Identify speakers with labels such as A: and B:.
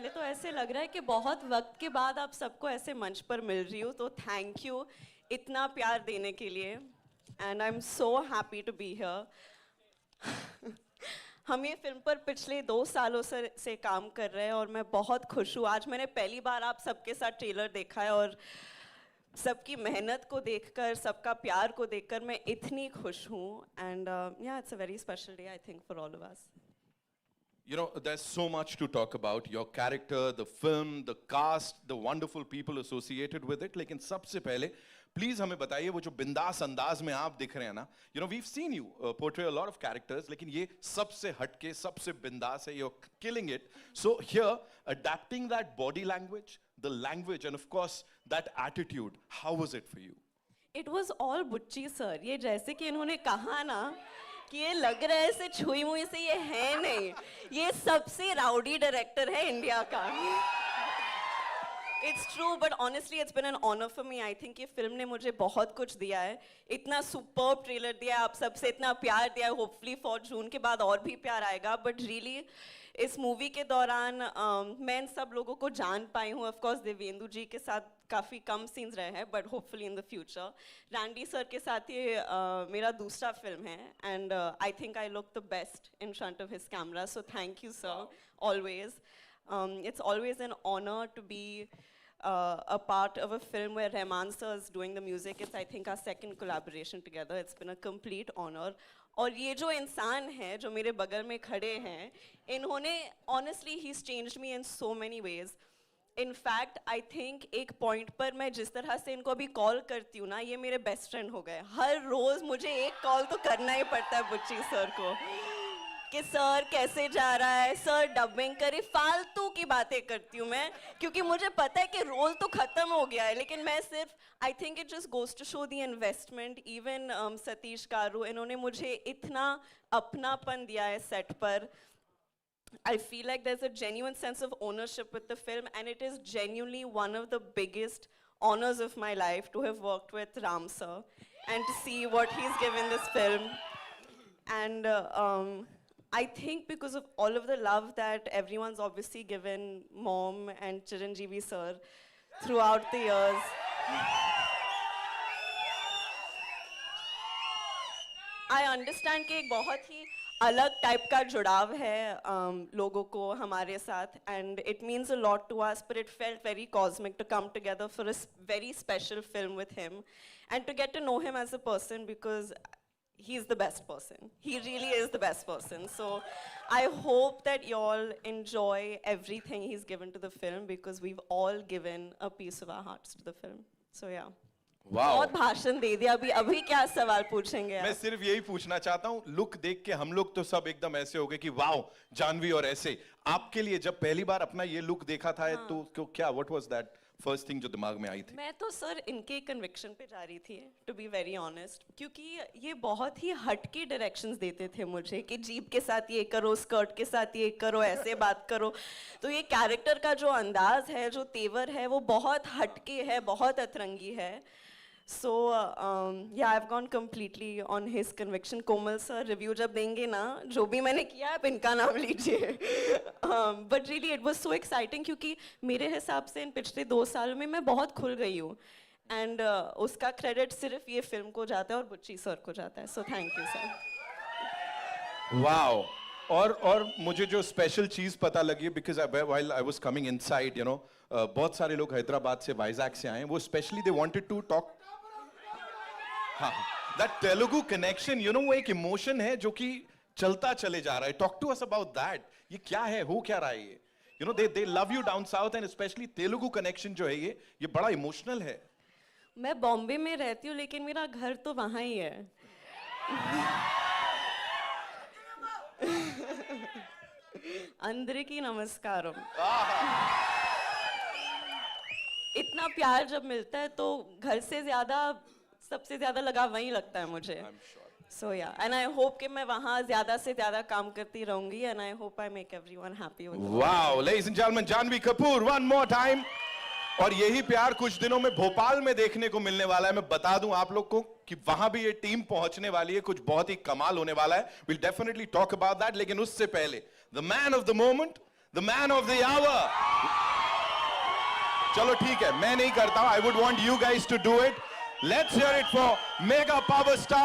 A: पहले तो ऐसे लग रहा है कि बहुत वक्त के बाद आप सबको ऐसे मंच पर मिल रही हूँ, तो थैंक यू इतना प्यार देने के लिए and I am so happy to be here. हम ये फिल्म पर पिछले 2 सालों से काम कर रहे हैं और मैं बहुत खुश हूँ। आज मैंने पहली बार आप सबके साथ ट्रेलर देखा है और सबकी मेहनत को देखकर, सबका प्यार को देखकर मैं इतनी खुश हूँ एंड या it's a very special day I think for all of us.
B: You know, there's so much to talk about. Your character, the film, the cast, the wonderful people associated with it. लेकिन सबसे पहले please हमें बताइए वो जो बिंदास अंदाज में आप दिख रहे हैं ना, you know, we've seen you portray a lot of characters, लेकिन ये सबसे हटके, सबसे बिंदास है. You're killing it. So here, adapting that body language, the language, and of course that attitude, how was it for you?
A: It was all बुच्ची sir. ये जैसे कि इन्होंने कहा ना कि ये लग रहा है ऐसे छुई मुई से, ये है नहीं. ये सबसे राउडी डायरेक्टर है इंडिया का. It's true, but honestly, it's been an honor for me. I think ये फिल्म ने मुझे बहुत कुछ दिया है. इतना superb ट्रेलर दिया है, आप सबसे इतना प्यार दिया है. Hopefully for जून के बाद और भी प्यार आएगा. But really, इस मूवी के दौरान मैं इन सब लोगों को जान पाई हूँ. Of course, देवेंदु जी के साथ काफ़ी कम सीन्स रहे हैं, but hopefully in the future. Randy sir के साथ ये मेरा दूसरा फिल्म है, and I think I look the best in front of his camera. So thank you, sir. Always. It's always an honor to be a part of a film where Rahman sir is doing the music. It's I think our second collaboration together. It's been a complete honor. और ये जो इंसान है जो मेरे बगल में खड़े हैं, इन्होंने honestly he's changed me in so many ways. In fact, I think एक पॉइंट पर मैं जिस तरह से इनको अभी कॉल करती हूँ ना, ये मेरे बेस्ट फ्रेंड हो गए. हर रोज मुझे एक कॉल तो करना ही पड़ता है बुच्ची सर को कि सर कैसे जा रहा है, सर डबिंग करे. फालतू की बातें करती हूँ मैं, क्योंकि मुझे पता है कि रोल तो खत्म हो गया है, लेकिन मैं सिर्फ I think it just goes to show the investment. Even Satish Karu, इन्होंने मुझे इतना अपनापन दिया है सेट पर. I feel like there's a genuine sense of ownership with the film, and it is genuinely one of the biggest honors of my life to have worked with Ram sir and to see what he's given this film. And I think because of all of the love that everyone's obviously given Mom and Chiranjeevi sir throughout the years, I understand कि एक बहुत ही अलग type का जुड़ाव है लोगों को हमारे साथ, and it means a lot to us, but it felt very cosmic to come together for a very special film with him and to get to know him as a person, because he's the best person. He really is the best person. So I hope that you all enjoy everything he's given to the film, because we've all given a piece of our hearts to the film. So yeah. बहुत भाषण दे दिया. अभी क्या सवाल पूछेंगे आप?
B: मैं सिर्फ यही पूछना चाहता हूँ, लुक देख के हम लोग तो सब एकदम ऐसे हो गए कि वाओ जानवी. और ऐसे आपके लिए जब पहली बार अपना ये लुक देखा था, हाँ. तो क्या what was that first thing जो दिमाग में आई थी?
A: मैं तो सर इनके कन्विक्शन पे जा रही थी, टू बी वेरी ऑनेस्ट, क्योंकि ये बहुत ही हटके डायरेक्शंस देते थे मुझे कि जीप के साथ ये करो, स्कर्ट के साथ ये करो, ऐसे बात करो. तो ये कैरेक्टर का जो अंदाज है, जो तेवर है, वो बहुत हटके है, बहुत अतरंगी है. So yeah, I've gone completely on his conviction. Komal sir review जब देंगे ना, जो भी मैंने किया आप इनका नाम लीजिए. But really it was so exciting, क्योंकि मेरे हिसाब से इन पिछले 2 सालों में मैं बहुत खुल गई हूँ, and उसका क्रेडिट सिर्फ ये फिल्म को जाता है और बुच्ची सर को जाता है. So thank you sir.
B: Wow. और मुझे जो स्पेशल चीज पता लगी, because while I was coming inside, you know, बहुत सारे लोग हैदराबाद से, वाइजैक से आए हैं. वो specially they wanted to talk. हाँ, that Telugu connection, you know, वो एक इमोशन है जो कि चलता चले जा रहा है. Talk to us about that. ये क्या है, हो क्या रहा है ये? You know, they love you down south, and especially Telugu connection जो है ये बड़ा इमोशनल है.
A: मैं बॉम्बे में रहती हूँ, लेकिन मेरा घर तो वहाँ ही है. अंदरिकी नमस्कारम. इतना प्यार जब मिलता है तो घर से ज्यादा, सबसे ज्यादा लगाव वहीं लगता है मुझे. So yeah, and I hope कि मैं वहाँ ज्यादा से ज्यादा काम करती रहूंगी, and I hope I make everyone happy with it.
B: Wow, ladies and gentlemen, Janhvi Kapoor, one more time. और यही प्यार कुछ दिनों में भोपाल में देखने को मिलने वाला है. मैं बता दूं आप लोग को कि वहां भी ये टीम पहुंचने वाली है, कुछ बहुत ही कमाल होने वाला है. We'll definitely talk about that. लेकिन उससे पहले, the man of the moment, the man of the hour. चलो ठीक है, मैं नहीं करता हूं, I would want you guys to do it. Let's hear it for mega power star